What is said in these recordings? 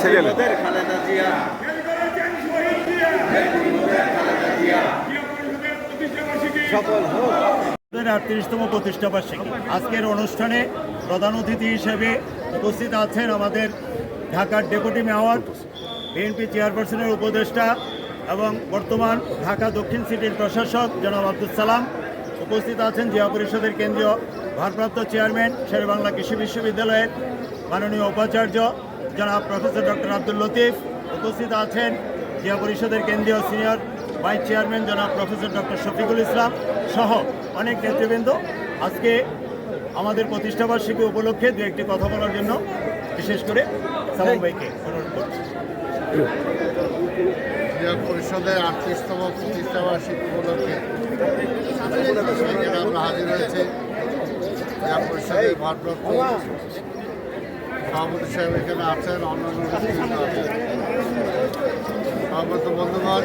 সিরিয়ালে খালেদা জিয়া 38তম প্রতিষ্ঠা বার্ষিকী। আজকের অনুষ্ঠানে প্রধান অতিথি হিসেবে উপস্থিত আছেন আমাদের ঢাকার ডেপুটি মেয়র, বিএনপি চেয়ারপারসনের উপদেষ্টা এবং বর্তমান ঢাকা দক্ষিণ সিটির প্রশাসক জনাব আব্দুল সালাম। উপস্থিত আছেন জিয়া পরিষদের কেন্দ্রীয় ভারপ্রাপ্ত চেয়ারম্যান শেরেবাংলা কৃষি বিশ্ববিদ্যালয়ের মাননীয় উপাচার্য জনাব প্রফেসর ডক্টর আব্দুল লতিফ। উপস্থিত আছেন জিয়া পরিষদের কেন্দ্রীয় সিনিয়র ভাইস চেয়ারম্যান জনাব প্রফেসর ডক্টর শফিকুল ইসলাম সহ অনেক নেতৃবৃন্দ। আজকে আমাদের প্রতিষ্ঠাবার্ষিকী উপলক্ষে দু একটি কথা বলার জন্য বিশেষ করে সালাম ভাইকে অনুরোধ করছি। জিয়া পরিষদের 38তম প্রতিষ্ঠাবার্ষিকী উপলক্ষে আমরা হাজির হয়েছি। জিয়া পরিষদের ভারপ্রাপ্ত সভাপতি সাহেব এখানে আছেন, অন্যান্য সভাপতি বন্ধুগণ,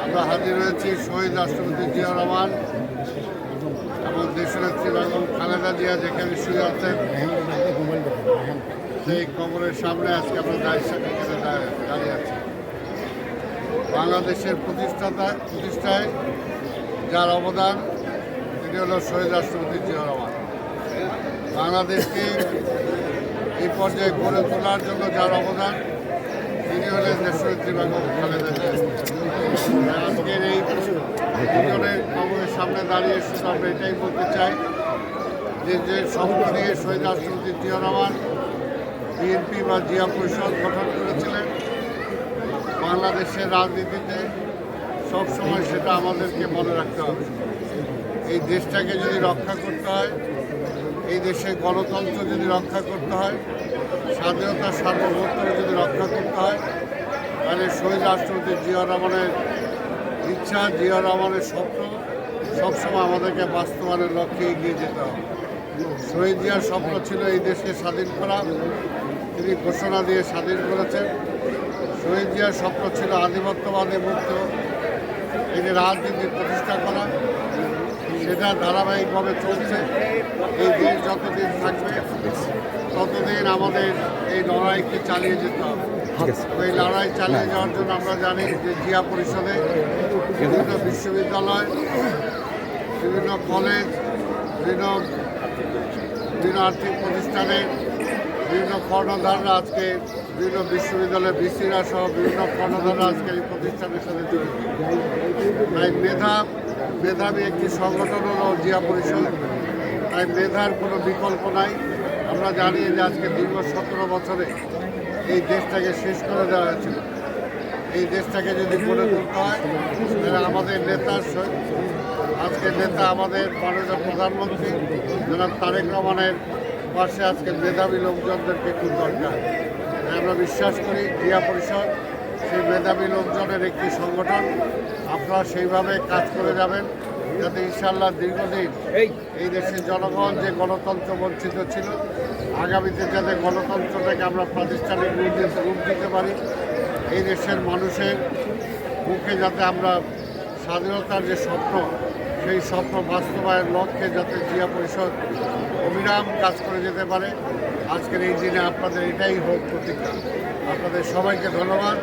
আমরা হাজির হয়েছি শহীদ রাষ্ট্রপতি জিয়া রহমান এবং দেশনেত্রী বেগম খালেদা জিয়া যেখানে শুয়ে আছেন সেই কবরের সামনে আজকে আমরা দাঁড়িয়ে আছি। বাংলাদেশের প্রতিষ্ঠায় যার অবদান তিনি হল শহীদ রাষ্ট্রপতি জিয়া রহমান। বাংলাদেশকে এই পর্যায়ে গড়ে তোলার জন্য যার অবদান তিনি হলেন দেশনেত্রী বেগম খালেদা জিয়া। আজকের এই দুজনের কবরের সামনে দাঁড়িয়ে শুধু আমরা এটাই বলতে চাই যে স্বপ্ন নিয়ে শহীদ রাষ্ট্রপতি জিয়া রহমান বিএনপি বা জিয়া পরিষদ গঠন করেছিলেন, বাংলাদেশের রাজনীতিতে সবসময় সেটা আমাদেরকে মনে রাখতে হবে। এই দেশটাকে যদি রক্ষা করতে হয়, এই দেশের গণতন্ত্র যদি রক্ষা করতে হয়, স্বাধীনতা সার্বভৌমত্ব যদি রক্ষা করতে হয়, তাহলে শহীদ রাষ্ট্রপতি জিয়া রহমানের ইচ্ছা, জিয়া রহমানের স্বপ্ন সবসময় আমাদেরকে বাস্তবায়নের লক্ষ্যে এগিয়ে যেতে হবে। শহীদ জিয়ার স্বপ্ন ছিল এই দেশকে স্বাধীন করা, তিনি ঘোষণা দিয়ে স্বাধীন করেছেন। শহীদ জিয়ার স্বপ্ন ছিল আধিপত্যবাদে মুক্ত তিনি রাজনীতি প্রতিষ্ঠা করা, সেটা ধারাবাহিকভাবে চলছে। এই দেশ যতদিন থাকবে ততদিন আমাদের এই লড়াইকে চালিয়ে যেতে হবে। এই লড়াই চালিয়ে যাওয়ার জন্য আমরা জানি যে জিয়া পরিষদে বিভিন্ন বিশ্ববিদ্যালয়, বিভিন্ন কলেজ, বিভিন্ন আর্থিক প্রতিষ্ঠানে বিভিন্ন কর্ণধাররা আজকে বিভিন্ন বিশ্ববিদ্যালয়ের ভিসিরা সহ বিভিন্ন কর্ণধাররা আজকে এই প্রতিষ্ঠানের সাথে জড়িত। তাই মেধাবী একটি সংগঠন হলো জিয়া পরিষদ। তাই মেধার কোনো বিকল্প নাই। আমরা জানি যে আজকে দীর্ঘ 17 বছরে এই দেশটাকে শেষ করে দেওয়া হয়েছিল। এই দেশটাকে যদি গড়ে তুলতে হয় তাহলে আমাদের আজকের নেতা আমাদের মাননীয় প্রধানমন্ত্রী জনাব তারেক রহমানের পাশে আজকে মেধাবী লোকজনদেরকে খুব দরকার। আমরা বিশ্বাস করি জিয়া পরিষদ সেই মেধাবী লোকজনের একটি সংগঠন। আপনারা সেইভাবে কাজ করে যাবেন যাতে ইনশাআল্লাহ দীর্ঘদিন এই দেশের জনগণ যে গণতন্ত্র বঞ্চিত ছিল, আগামীতে যাতে গণতন্ত্রটাকে আমরা প্রাতিষ্ঠানিক রূপ দিতে পারি, এই দেশের মানুষের মুখে যাতে আমরা স্বাধীনতার যে স্বপ্ন, সেই স্বপ্ন বাস্তবায়নের লক্ষ্যে যাতে জিয়া পরিষদ অবিরাম কাজ করে যেতে পারে। আজকের এই দিনে আপনাদের এটাই হোক প্রতিজ্ঞা। আপনাদের সবাইকে ধন্যবাদ।